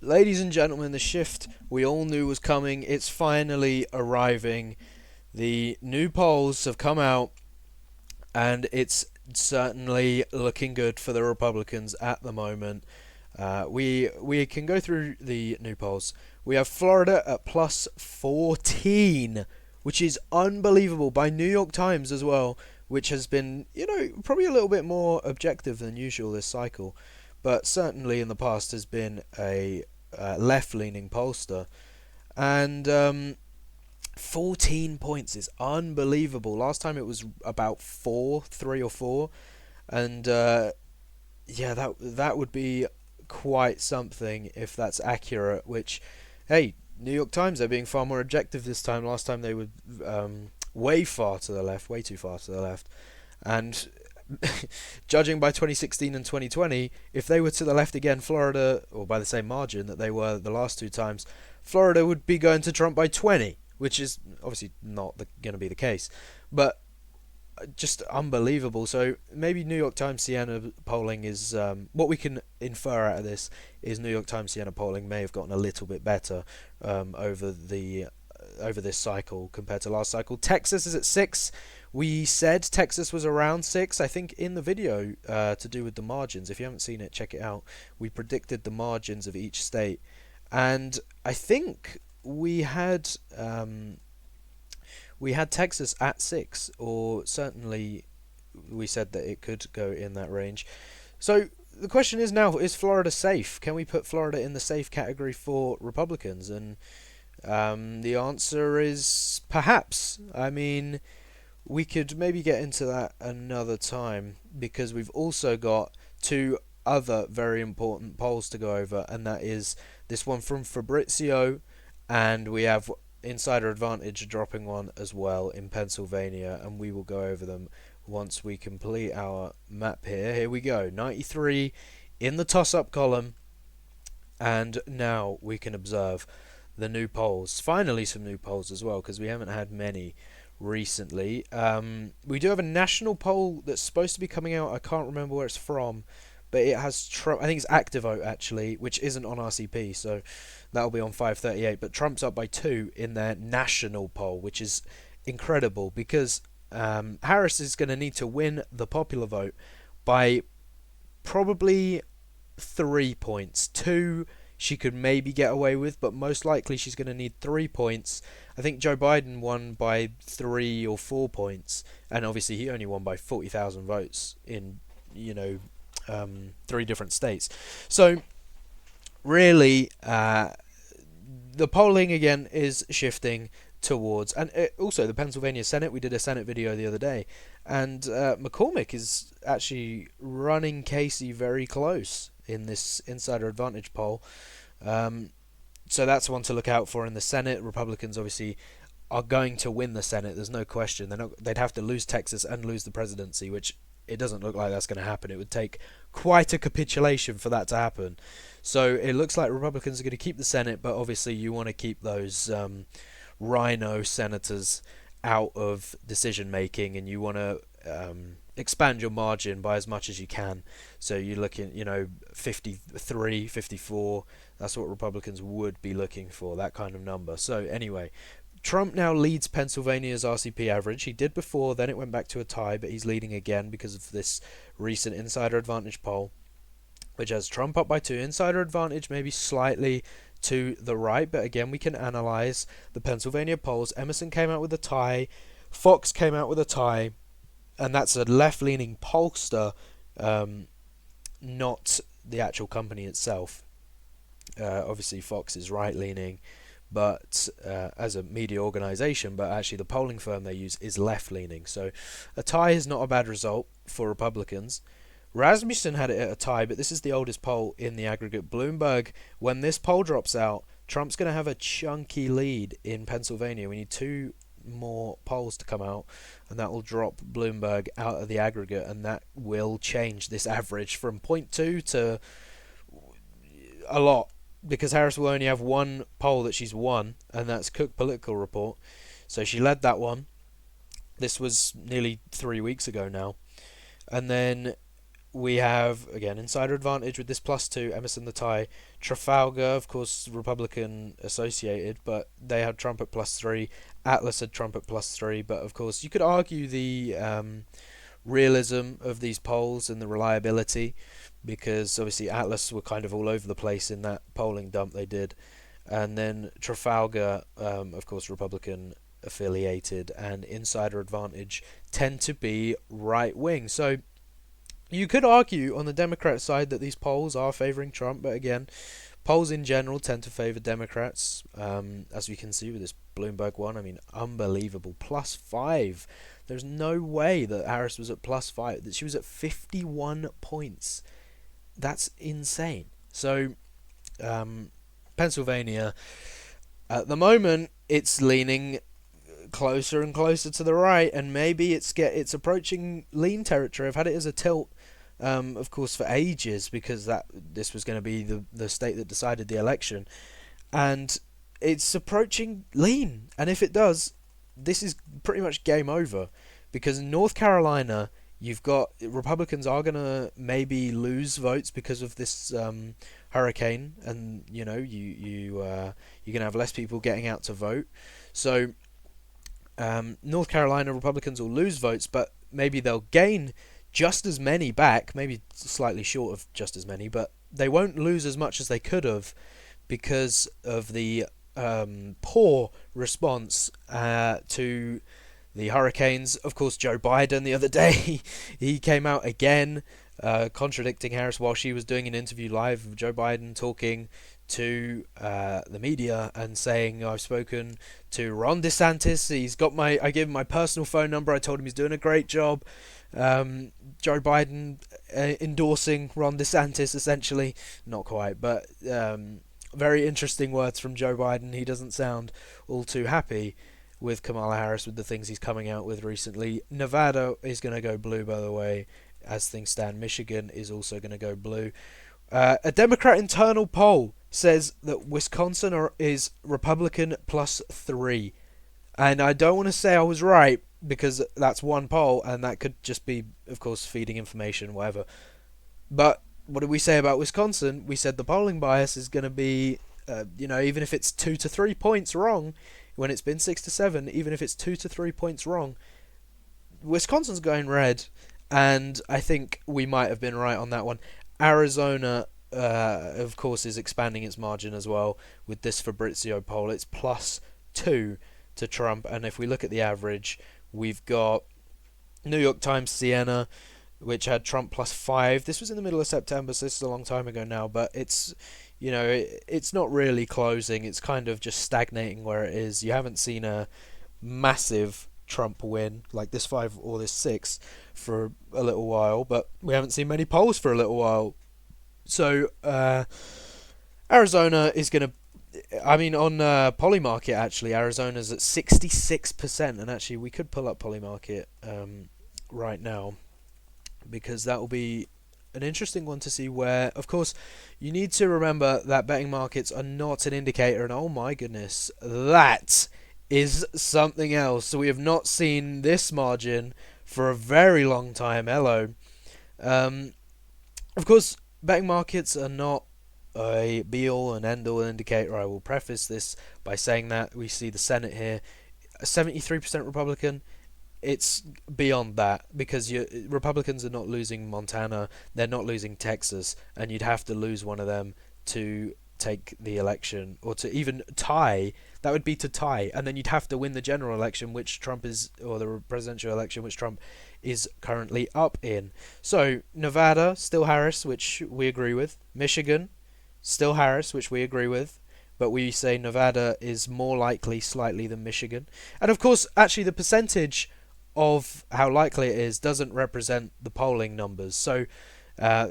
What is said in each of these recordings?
Ladies and gentlemen, the shift we all knew was coming. It's finally arriving. The new polls have come out, and it's certainly looking good for the Republicans at the moment. We can go through the new polls. We have Florida at plus 14, which is unbelievable, by New York Times as well, which has been, probably a little bit more objective than usual this cycle, but certainly in the past has been a left-leaning pollster. And 14 points is unbelievable. Last time it was about 3 or 4, and yeah, that would be quite something if that's accurate. Which, hey, New York Times, they're being far more objective this time. Last time they were way far to the left, way too far to the left, and judging by 2016 and 2020, if they were to the left again, Florida, or by the same margin that they were the last two times, Florida would be going to Trump by 20, which is obviously not going to be the case. But just unbelievable. So maybe New York Times Siena polling is what we can infer out of this is New York Times Siena polling may have gotten a little bit better over this cycle compared to last cycle. Texas is at 6. We said Texas was around 6. I think in the video to do with the margins. If you haven't seen it, check it out. We predicted the margins of each state, and I think we had Texas at 6, or certainly we said that it could go in that range. So the question is now, is Florida safe? Can we put Florida in the safe category for Republicans? And the answer is perhaps. I mean, we could maybe get into that another time, because we've also got two other very important polls to go over, and that is this one from Fabrizio, and we have Insider Advantage dropping one as well in Pennsylvania, and we will go over them once we complete our map here. Here we go, 93 in the toss-up column, and now we can observe the new polls. Finally some new polls as well, because we haven't had many recently. We do have a national poll that's supposed to be coming out. I can't remember where it's from, but it has Trump. I think it's Activote actually, which isn't on RCP, so that'll be on 538. But Trump's up by 2 in their national poll, which is incredible, because Harris is going to need to win the popular vote by probably 3 points. 2 she could maybe get away with, but most likely she's going to need 3 points. I think Joe Biden won by 3 or 4 points, and obviously he only won by 40,000 votes in 3 different states. So really, the polling again is shifting towards, and also the Pennsylvania Senate. We did a Senate video the other day, and McCormick is actually running Casey very close in this Insider Advantage poll. So that's one to look out for in the Senate. Republicans obviously are going to win the Senate. There's no question. They'd have to lose Texas and lose the presidency, which it doesn't look like that's going to happen. It would take quite a capitulation for that to happen. So it looks like Republicans are going to keep the Senate, but obviously you want to keep those rhino senators out of decision making, and you want to expand your margin by as much as you can. So you're looking, 53, 54. That's what Republicans would be looking for, that kind of number. So anyway, Trump now leads Pennsylvania's RCP average. He did before, then it went back to a tie, but he's leading again because of this recent Insider Advantage poll, which has Trump up by 2. Insider Advantage maybe slightly to the right, but again, we can analyze the Pennsylvania polls. Emerson came out with a tie, Fox came out with a tie, and that's a left-leaning pollster, not the actual company itself. Obviously, Fox is right-leaning, but as a media organization, but actually the polling firm they use is left-leaning. So a tie is not a bad result for Republicans. Rasmussen had it at a tie, but this is the oldest poll in the aggregate. Bloomberg, when this poll drops out, Trump's going to have a chunky lead in Pennsylvania. We need 2 more polls to come out, and that will drop Bloomberg out of the aggregate, and that will change this average from 0.2 to a lot, because Harris will only have 1 poll that she's won, and that's Cook Political Report. So she led that one. This was nearly 3 weeks ago now. And then we have, again, insider advantage with this +2, Emerson the tie. Trafalgar, of course, Republican associated, but they had Trump at +3. Atlas had Trump at +3, but of course, you could argue the realism of these polls and the reliability, because obviously Atlas were kind of all over the place in that polling dump they did. And then Trafalgar, of course, Republican affiliated, and insider advantage tend to be right wing. So you could argue on the Democrat side that these polls are favouring Trump, but again, polls in general tend to favour Democrats, as we can see with this Bloomberg one. I mean, unbelievable. +5. There's no way that Harris was at +5, that she was at 51 points. That's insane. So, Pennsylvania, at the moment, it's leaning closer and closer to the right, and maybe it's approaching lean territory. I've had it as a tilt, of course, for ages, because this was going to be the state that decided the election, and it's approaching lean. And if it does, this is pretty much game over, because in North Carolina, you've got Republicans are going to maybe lose votes because of this hurricane, and you're going to have less people getting out to vote. So North Carolina Republicans will lose votes, but maybe they'll gain just as many back, maybe slightly short of just as many, but they won't lose as much as they could have because of the poor response to the hurricanes. Of course, Joe Biden the other day, he came out again contradicting Harris while she was doing an interview live of Joe Biden talking to the media and saying, I've spoken to Ron DeSantis, I gave him my personal phone number, I told him he's doing a great job. Joe Biden endorsing Ron DeSantis, essentially. Not quite, but very interesting words from Joe Biden. He doesn't sound all too happy with Kamala Harris, with the things he's coming out with recently. Nevada is going to go blue, by the way, as things stand. Michigan is also going to go blue. A Democrat internal poll says that Wisconsin is Republican +3. And I don't want to say I was right, because that's one poll, and that could just be, of course, feeding information, whatever. But what did we say about Wisconsin? We said the polling bias is going to be, even if it's 2 to 3 points wrong, when it's been 6 to 7, even if it's 2 to 3 points wrong, Wisconsin's going red, and I think we might have been right on that one. Arizona, of course, is expanding its margin as well with this Fabrizio poll. It's +2 to Trump, and if we look at the average, we've got New York Times Siena, which had Trump +5. This was in the middle of September, so this is a long time ago now, but it's not really closing. It's kind of just stagnating where it is. You haven't seen a massive Trump win like this 5 or this 6 for a little while, but we haven't seen many polls for a little while. So Arizona is going to, on Polymarket, actually, Arizona's at 66%, and actually we could pull up Polymarket right now, because that will be an interesting one to see where, of course, you need to remember that betting markets are not an indicator, and oh my goodness, that is something else. So we have not seen this margin for a very long time. Hello. Of course, betting markets are not a be-all and end-all indicator. I will preface this by saying that we see the Senate here, 73% Republican. It's beyond that, because Republicans are not losing Montana, they're not losing Texas, and you'd have to lose one of them to take the election, or to even tie. That would be to tie, and then you'd have to win the general election, which Trump is, or the presidential election, which Trump is currently up in. So Nevada, still Harris, which we agree with. Michigan, still Harris, which we agree with, but we say Nevada is more likely slightly than Michigan. And of course, actually, the percentage of how likely it is doesn't represent the polling numbers. So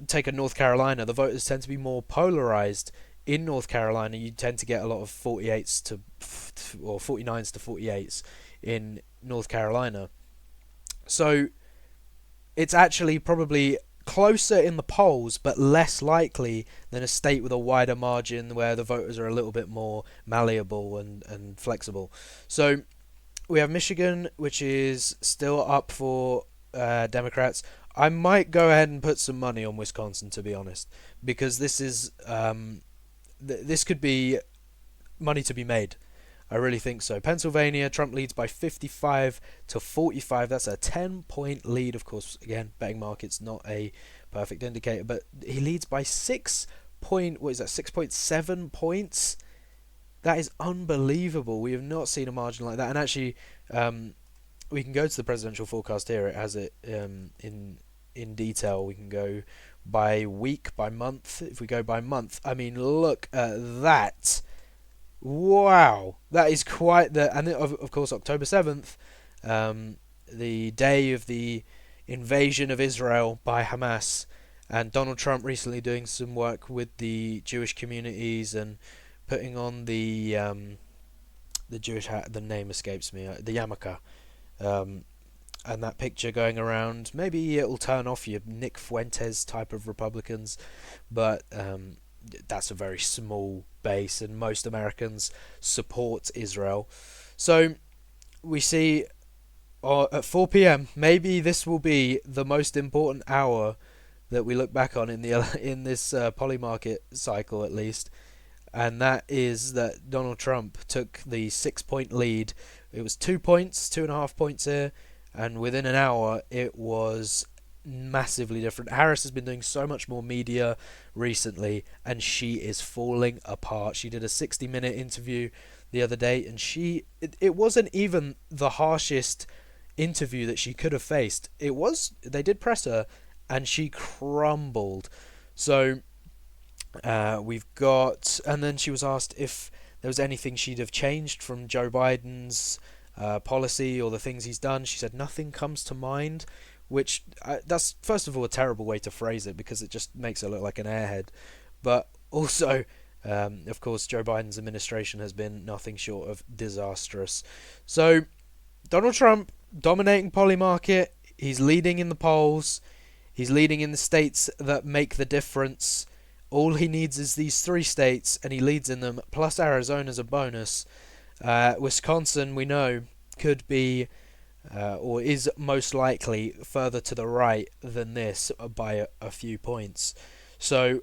take a North Carolina, the voters tend to be more polarized. In North Carolina, you tend to get a lot of 48s to or 49s to 48s in North Carolina. So it's actually probably closer in the polls, but less likely than a state with a wider margin where the voters are a little bit more malleable and flexible. So we have Michigan, which is still up for Democrats. I might go ahead and put some money on Wisconsin, to be honest, because this could be money to be made. I really think so. Pennsylvania, Trump leads by 55 to 45. That's a 10-point lead. Of course, again, betting market's not a perfect indicator, but he leads by 6.7 points. That is unbelievable. We have not seen a margin like that. And actually, we can go to the presidential forecast here. It has it in detail. We can go by week, by month. If we go by month, I mean, look at that. Wow, that is quite the. And of course, October 7th, the day of the invasion of Israel by Hamas, and Donald Trump recently doing some work with the Jewish communities and putting on the Jewish hat. The name escapes me. The yarmulke. Um, and that picture going around. Maybe it'll turn off your Nick Fuentes type of Republicans, but that's a very small base, and most Americans support Israel. So we see at 4 p.m. maybe this will be the most important hour that we look back on in the in this poly market cycle, at least, and that is that Donald Trump took the 6 point lead. It was 2 points, 2.5 points here, and within an hour it was massively different. Harris has been doing so much more media recently, and she is falling apart. She did a 60-minute interview the other day, and it wasn't even the harshest interview that she could have faced. They did press her, and she crumbled. So and then she was asked if there was anything she'd have changed from Joe Biden's policy or the things he's done. She said nothing comes to mind, which that's first of all a terrible way to phrase it, because it just makes her look like an airhead. But also, of course, Joe Biden's administration has been nothing short of disastrous. So Donald Trump dominating poly market. He's leading in the polls. He's leading in the states that make the difference. All he needs is these 3 states, and he leads in them, plus Arizona's a bonus. Wisconsin, we know, could be, or is most likely, further to the right than this by a few points. So,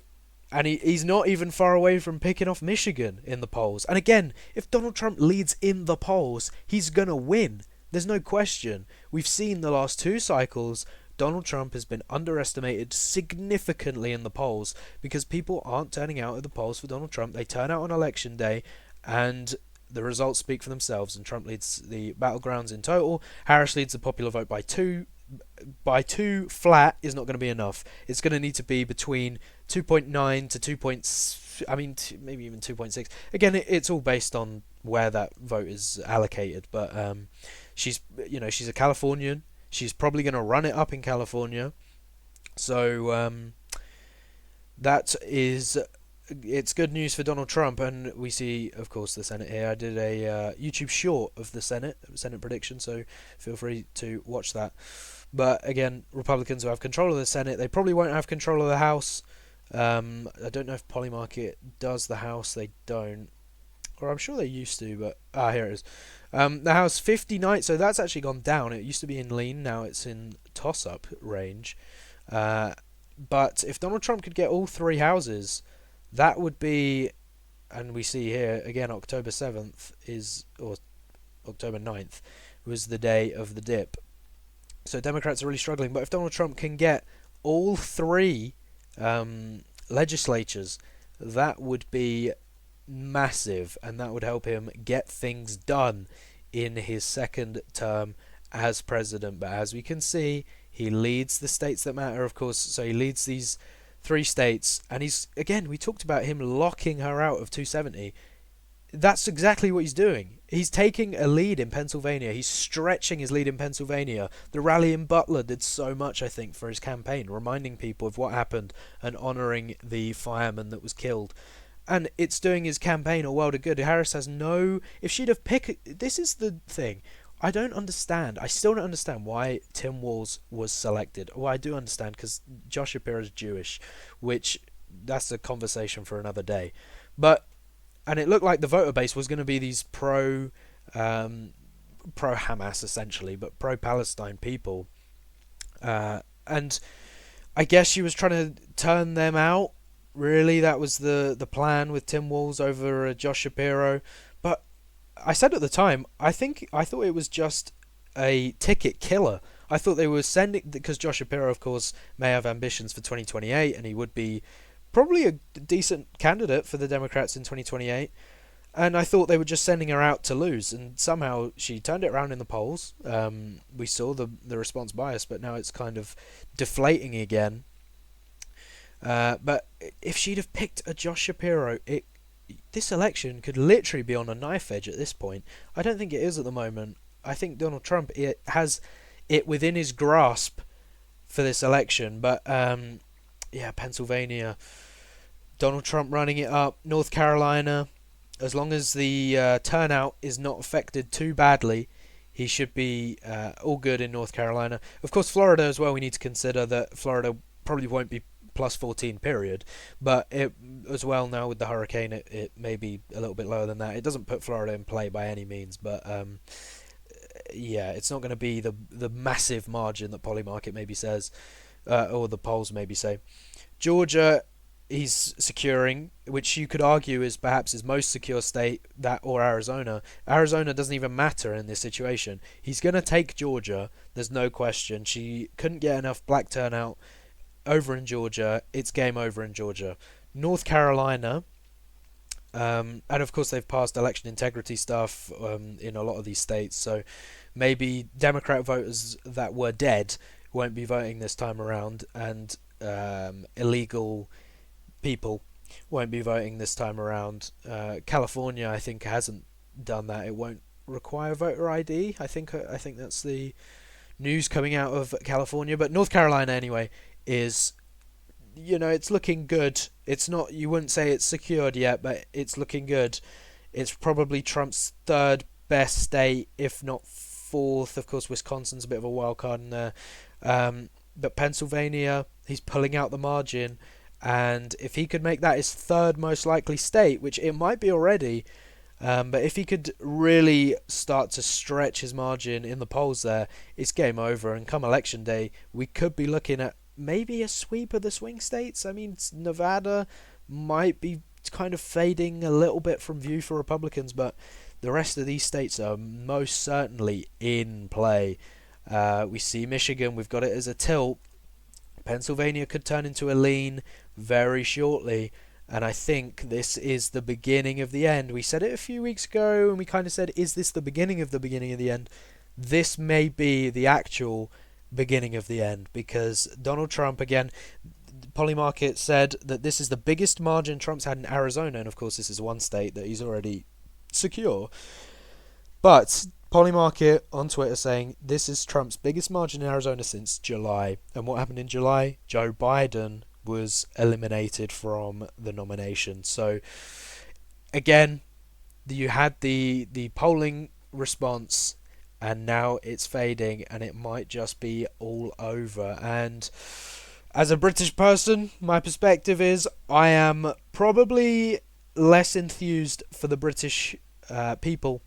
and he's not even far away from picking off Michigan in the polls. And again, if Donald Trump leads in the polls, he's going to win. There's no question. We've seen the last 2 cycles, Donald Trump has been underestimated significantly in the polls because people aren't turning out at the polls for Donald Trump. They turn out on election day, and the results speak for themselves, and Trump leads the battlegrounds in total. Harris leads the popular vote by 2. By 2 flat is not going to be enough. It's going to need to be between 2.9 to 2. Maybe even 2.6. Again, it's all based on where that vote is allocated. But she's a Californian. She's probably going to run it up in California. So it's good news for Donald Trump. And we see, of course, the Senate here. I did a YouTube short of the Senate prediction, so feel free to watch that. But again, Republicans will have control of the Senate. They probably won't have control of the House. I don't know if Polymarket does the House. They don't. Or I'm sure they used to, but here it is. The House 59, so that's actually gone down. It used to be in lean, now it's in toss-up range. But if Donald Trump could get all 3 houses, that would be, and we see here again, October 7th or October 9th was the day of the dip. So Democrats are really struggling. But if Donald Trump can get all 3 legislatures, that would be massive, and that would help him get things done in his second term as president. But as we can see, he leads the states that matter, of course. So he leads these 3 states, and we talked about him locking her out of 270. That's exactly what he's doing. He's taking a lead in Pennsylvania. He's stretching his lead in Pennsylvania. The rally in Butler did so much, I think, for his campaign, reminding people of what happened and honouring the fireman that was killed. And it's doing his campaign a world of good. Harris has no... If she'd have picked... This is the thing. I don't understand. I still don't understand why Tim Walz was selected. Well, I do understand, because Josh Shapiro is Jewish, which... That's a conversation for another day. But... And it looked like the voter base was going to be these pro-Hamas, essentially, but pro-Palestine people. and I guess she was trying to turn them out. Really, that was the plan with Tim Walz over Josh Shapiro. But I said at the time, I thought it was just a ticket killer. I thought they were sending, because Josh Shapiro, of course, may have ambitions for 2028, and he would be probably a decent candidate for the Democrats in 2028. And I thought they were just sending her out to lose, and somehow she turned it around in the polls. We saw the response bias, but now it's kind of deflating again. But if she'd have picked a Josh Shapiro, this election could literally be on a knife edge at this point. I don't think it is at the moment. I think Donald Trump has it within his grasp for this election. But yeah, Pennsylvania, Donald Trump running it up. North Carolina, as long as the turnout is not affected too badly, he should be all good in North Carolina. Of course, Florida as well. We need to consider that Florida probably won't be plus 14 period, but it as well now with the hurricane, it may be a little bit lower than that. It doesn't put Florida in play by any means, but yeah, it's not going to be the massive margin that Polymarket maybe says, or the polls maybe say. Georgia, he's securing, which you could argue is perhaps his most secure state, that or Arizona. Arizona doesn't even matter in this situation. He's going to take Georgia, there's no question. She couldn't get enough black turnout over in Georgia. It's game over in Georgia. North Carolina, and of course they've passed election integrity stuff in a lot of these states, so maybe Democrat voters that were dead won't be voting this time around, and illegal people won't be voting this time around. California, I think, hasn't done that. It won't require voter ID. I think that's the news coming out of California, but North Carolina anyway is, it's looking good. It's not, you wouldn't say it's secured yet, but it's looking good. It's probably Trump's third best state, if not fourth. Of course, Wisconsin's a bit of a wild card in there. But Pennsylvania, he's pulling out the margin, and if he could make that his third most likely state, which it might be already, but if he could really start to stretch his margin in the polls there, it's game over. And come election day, we could be looking at maybe a sweep of the swing states. I mean, Nevada might be kind of fading a little bit from view for Republicans, but the rest of these states are most certainly in play. We see Michigan, we've got it as a tilt. Pennsylvania could turn into a lean very shortly, and I think this is the beginning of the end. We said it a few weeks ago, and we kind of said, is this the beginning of the end? This may be the actual beginning of the end, because Donald Trump, again, Polymarket said that this is the biggest margin Trump's had in Arizona, and of course this is one state that he's already secure. But Polymarket on Twitter saying this is Trump's biggest margin in Arizona since July. And what happened in July? Joe Biden was eliminated from the nomination. So again, you had the polling response, and now it's fading, and it might just be all over. And as a British person, my perspective is I am probably less enthused for the British people,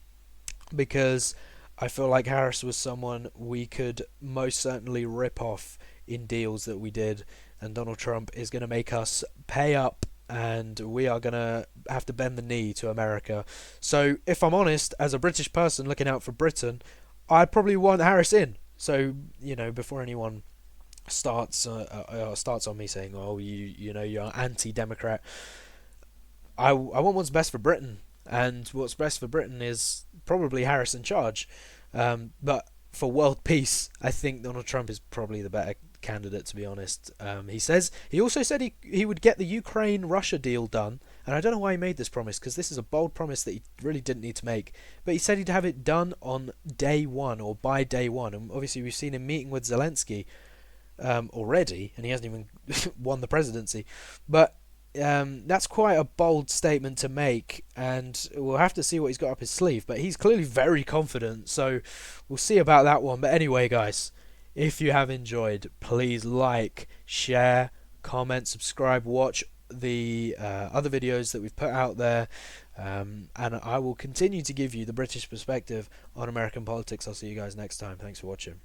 because I feel like Harris was someone we could most certainly rip off in deals that we did, and Donald Trump is going to make us pay up, and we are going to have to bend the knee to America. So if I'm honest, as a British person looking out for Britain, I'd probably want Harris in. So, before anyone starts on me saying, oh, you're anti-democrat, I want what's best for Britain, and what's best for Britain is probably Harris in charge. But for world peace, I think Donald Trump is probably the better candidate, to be honest. He also said he would get the Ukraine-Russia deal done, and I don't know why he made this promise, because this is a bold promise that he really didn't need to make. But he said he'd have it done on day one, or by day one. And obviously we've seen him meeting with Zelensky already, and he hasn't even won the presidency. But that's quite a bold statement to make, and we'll have to see what he's got up his sleeve. But he's clearly very confident, so we'll see about that one. But anyway, guys, if you have enjoyed, please like, share, comment, subscribe, watch the other videos that we've put out there, and I will continue to give you the British perspective on American politics. I'll see you guys next time. Thanks for watching.